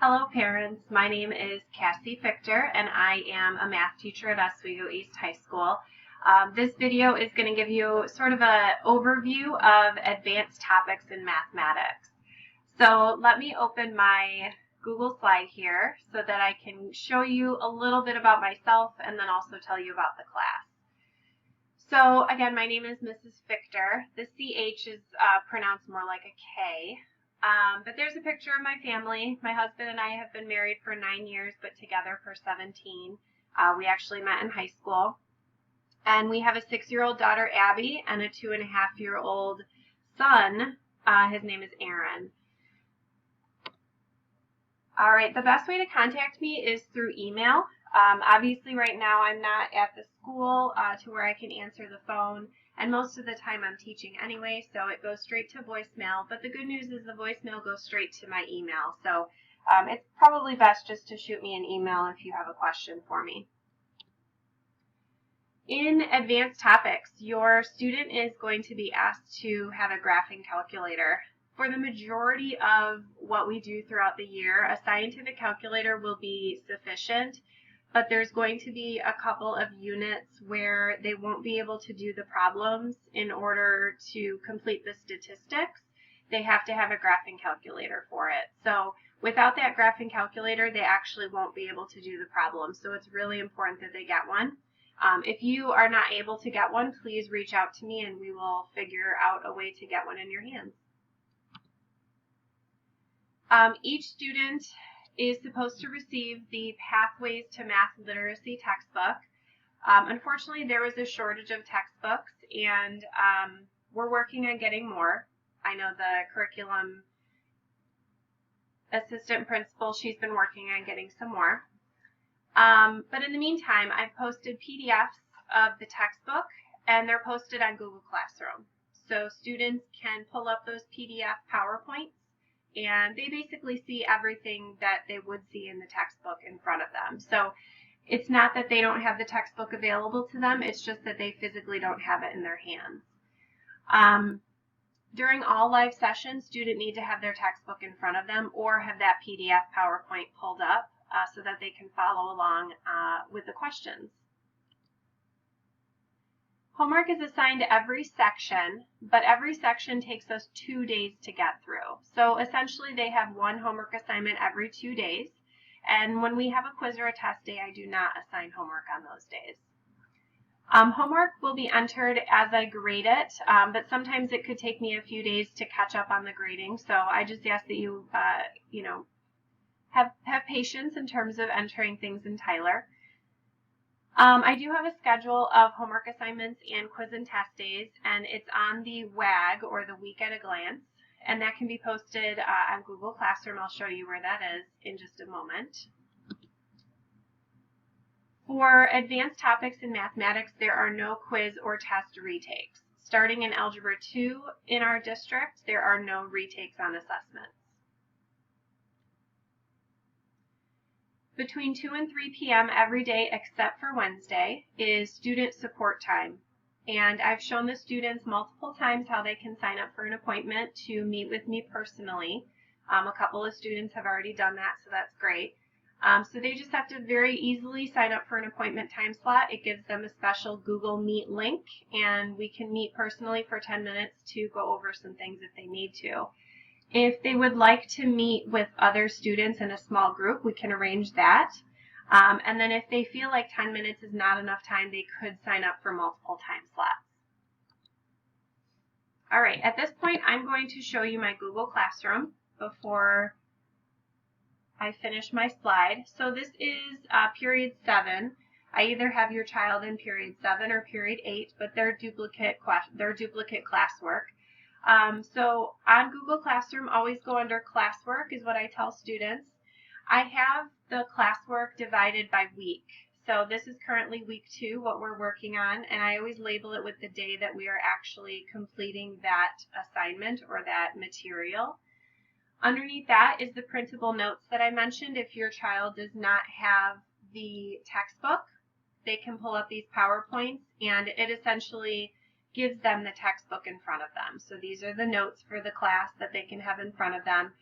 Hello parents, my name is Cassie Fichter and I am a math teacher at Oswego East High School. This video is going to give you sort of an overview of advanced topics in mathematics. So let me open my Google slide here so that I can show you a little bit about myself and then also tell you about the class. So again, my name is Mrs. Fichter. The CH is pronounced more like a K. But there's a picture of my family. My husband and I have been married for 9 years, but together for 17. We actually met in high school. And we have a 6-year-old daughter, Abby, and a 2.5-year-old son. His name is Aaron. All right, the best way to contact me is through email. Obviously, right now I'm not at the school to where I can answer the phone. And most of the time I'm teaching anyway, so it goes straight to voicemail. But the good news is the voicemail goes straight to my email. So it's probably best just to shoot me an email if you have a question for me. In advanced topics, your student is going to be asked to have a graphing calculator. For the majority of what we do throughout the year, a scientific calculator will be sufficient. But there's going to be a couple of units where they won't be able to do the problems in order to complete the statistics. They have to have a graphing calculator for it. So without that graphing calculator, they actually won't be able to do the problem. So it's really important that they get one. If you are not able to get one, please reach out to me and we will figure out a way to get one in your hands. Each student is supposed to receive the Pathways to Math Literacy textbook. Unfortunately, there was a shortage of textbooks, and we're working on getting more. I know the curriculum assistant principal, she's been working on getting some more. But in the meantime, I've posted PDFs of the textbook, and they're posted on Google Classroom. So students can pull up those PDF PowerPoints, and they basically see everything that they would see in the textbook in front of them. So it's not that they don't have the textbook available to them, it's just that they physically don't have it in their hands. During all live sessions, students need to have their textbook in front of them or have that PDF PowerPoint pulled up so that they can follow along with the questions. Homework is assigned to every section, but every section takes us 2 days to get through. So essentially they have one homework assignment every 2 days. And when we have a quiz or a test day, I do not assign homework on those days. Homework will be entered as I grade it, but sometimes it could take me a few days to catch up on the grading. So I just ask that you, have patience in terms of entering things in Tyler. I do have a schedule of homework assignments and quiz and test days, and it's on the WAG, or the Week at a Glance, and that can be posted on Google Classroom. I'll show you where that is in just a moment. For advanced topics in mathematics, there are no quiz or test retakes. Starting in Algebra 2 in our district, there are no retakes on assessments. Between 2 and 3 p.m. every day except for Wednesday is student support time. And I've shown the students multiple times how they can sign up for an appointment to meet with me personally. A couple of students have already done that, so that's great. So they just have to very easily sign up for an appointment time slot. It gives them a special Google Meet link, and we can meet personally for 10 minutes to go over some things if they need to. If they would like to meet with other students in a small group, we can arrange that. And then if they feel like 10 minutes is not enough time, they could sign up for multiple time slots. All right, at this point, I'm going to show you my Google Classroom before I finish my slide. So this is period 7. I either have your child in period 7 or period 8, but they're duplicate classwork. So on Google Classroom, always go under classwork is what I tell students. I have the classwork divided by week. So this is currently week 2, what we're working on, and I always label it with the day that we are actually completing that assignment or that material. Underneath that is the printable notes that I mentioned. If your child does not have the textbook, they can pull up these PowerPoints, and it essentially gives them the textbook in front of them. So these are the notes for the class that they can have in front of them.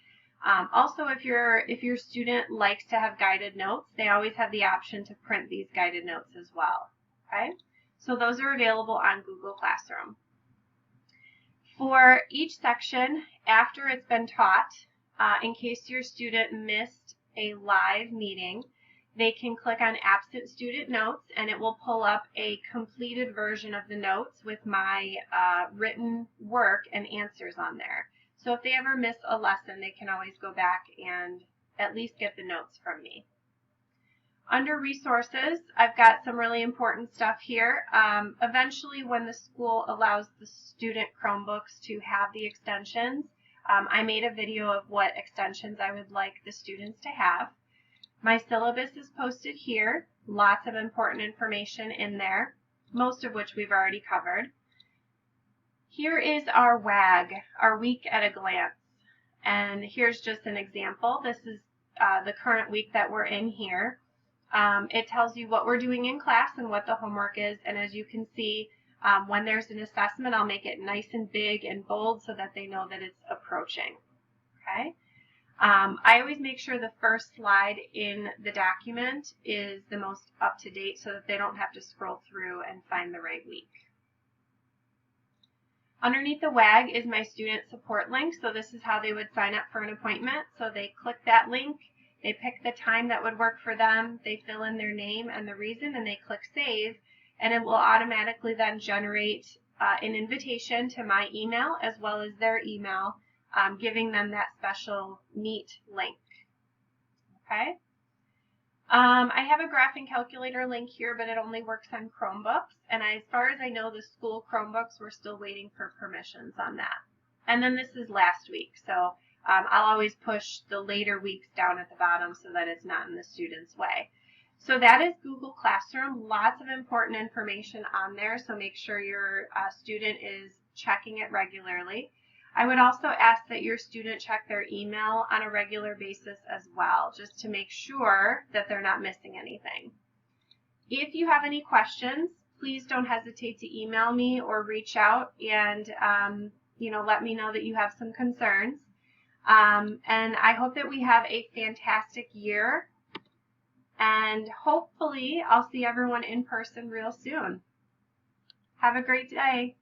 Also, if your student likes to have guided notes, they always have the option to print these guided notes as well. Okay, so those are available on Google Classroom. For each section, after it's been taught, in case your student missed a live meeting, they can click on Absent Student Notes, and it will pull up a completed version of the notes with my written work and answers on there. So if they ever miss a lesson, they can always go back and at least get the notes from me. Under resources, I've got some really important stuff here. Eventually, when the school allows the student Chromebooks to have the extensions, I made a video of what extensions I would like the students to have. My syllabus is posted here. Lots of important information in there, most of which we've already covered. Here is our WAG, our week at a glance. And here's just an example. This is the current week that we're in here. It tells you what we're doing in class and what the homework is. And as you can see, when there's an assessment, I'll make it nice and big and bold so that they know that it's approaching. Okay. I always make sure the first slide in the document is the most up-to-date so that they don't have to scroll through and find the right week. Underneath the WAG is my student support link. So this is how they would sign up for an appointment. So they click that link, they pick the time that would work for them, they fill in their name and the reason, and they click save, and it will automatically then generate an invitation to my email as well as their email, giving them that special Meet link. Okay. I have a graphing calculator link here, but it only works on Chromebooks. And as far as I know, the school Chromebooks, we're still waiting for permissions on that. And then this is last week. So I'll always push the later weeks down at the bottom so that it's not in the student's way. So that is Google Classroom. Lots of important information on there. So make sure your student is checking it regularly. I would also ask that your student check their email on a regular basis as well, just to make sure that they're not missing anything. If you have any questions, please don't hesitate to email me or reach out and let me know that you have some concerns. And I hope that we have a fantastic year. And hopefully I'll see everyone in person real soon. Have a great day.